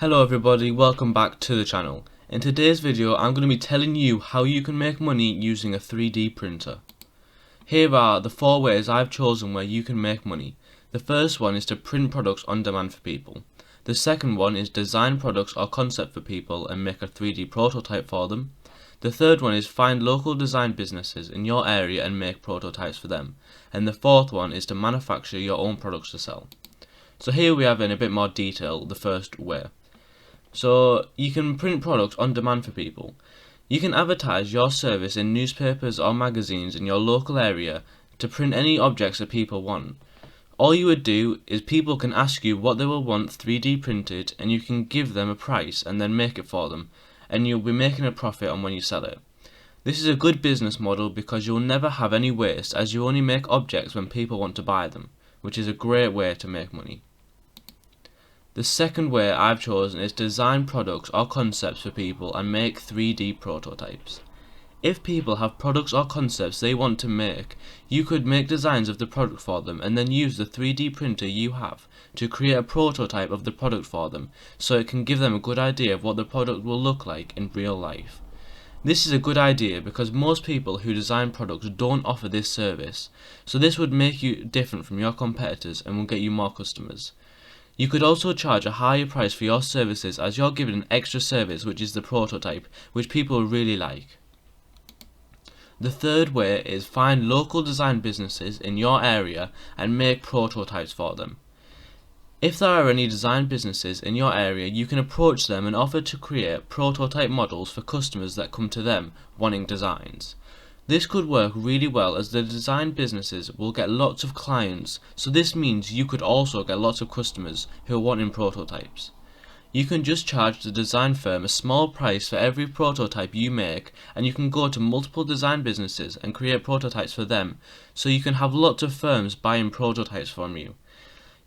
Hello everybody, welcome back to the channel. In today's video I'm going to be telling you how you can make money using a 3D printer. Here are the 4 ways I've chosen where you can make money. The first one is to print products on demand for people. The second one is design products or concept for people and make a 3D prototype for them. The third one is find local design businesses in your area and make prototypes for them. And the fourth one is to manufacture your own products to sell. So here we have in a bit more detail the first way. So you can print products on demand for people. You can advertise your service in newspapers or magazines in your local area to print any objects that people want. All you would do is people can ask you what they will want 3D printed and you can give them a price and then make it for them, and you'll be making a profit on when you sell it. This is a good business model because you'll never have any waste as you only make objects when people want to buy them, which is a great way to make money. The second way I've chosen is design products or concepts for people and make 3D prototypes. If people have products or concepts they want to make, you could make designs of the product for them and then use the 3D printer you have to create a prototype of the product for them so it can give them a good idea of what the product will look like in real life. This is a good idea because most people who design products don't offer this service, so this would make you different from your competitors and will get you more customers. You could also charge a higher price for your services as you're given an extra service, which is the prototype, which people really like. The third way is find local design businesses in your area and make prototypes for them. If there are any design businesses in your area, you can approach them and offer to create prototype models for customers that come to them wanting designs. This could work really well as the design businesses will get lots of clients, so this means you could also get lots of customers who are wanting prototypes. You can just charge the design firm a small price for every prototype you make, and you can go to multiple design businesses and create prototypes for them, so you can have lots of firms buying prototypes from you.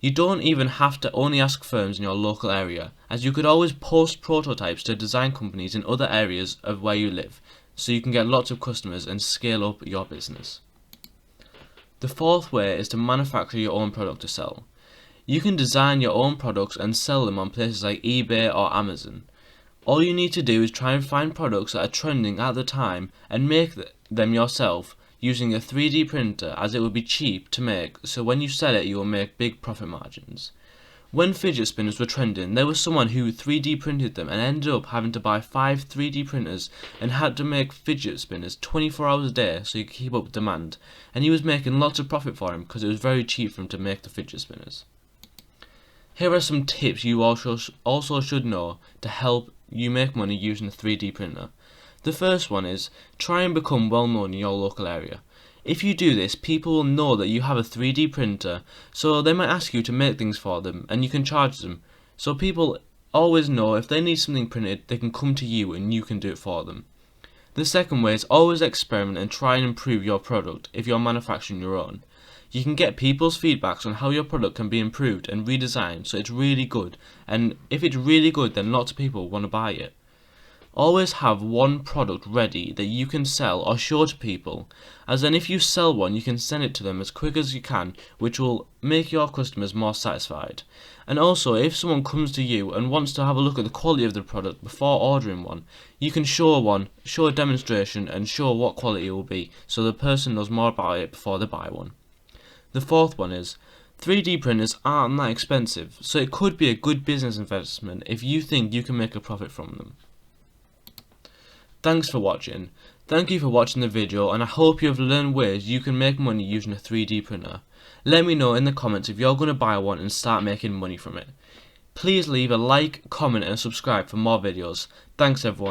You don't even have to only ask firms in your local area, as you could always post prototypes to design companies in other areas of where you live, so you can get lots of customers and scale up your business. The fourth way is to manufacture your own product to sell. You can design your own products and sell them on places like eBay or Amazon. All you need to do is try and find products that are trending at the time and make them yourself using a 3D printer, as it will be cheap to make, so when you sell it you will make big profit margins. When fidget spinners were trending, there was someone who 3D printed them and ended up having to buy 5 3D printers and had to make fidget spinners 24 hours a day so he could keep up with demand, and he was making lots of profit for him because it was very cheap for him to make the fidget spinners. Here are some tips you also should know to help you make money using a 3D printer. The first one is try and become well known in your local area. If you do this, people will know that you have a 3D printer, so they might ask you to make things for them and you can charge them. So people always know if they need something printed, they can come to you and you can do it for them. The second way is always experiment and try and improve your product if you're manufacturing your own. You can get people's feedbacks on how your product can be improved and redesigned so it's really good, and if it's really good then lots of people want to buy it. Always have one product ready that you can sell or show to people, as then if you sell one you can send it to them as quick as you can, which will make your customers more satisfied. And also, if someone comes to you and wants to have a look at the quality of the product before ordering one, you can show a demonstration and show what quality it will be so the person knows more about it before they buy one. The fourth one is 3D printers aren't that expensive, so it could be a good business investment if you think you can make a profit from them. Thanks for watching. Thank you for watching the video, and I hope you have learned ways you can make money using a 3D printer. Let me know in the comments if you're going to buy one and start making money from it. Please leave a like, comment and subscribe for more videos. Thanks everyone.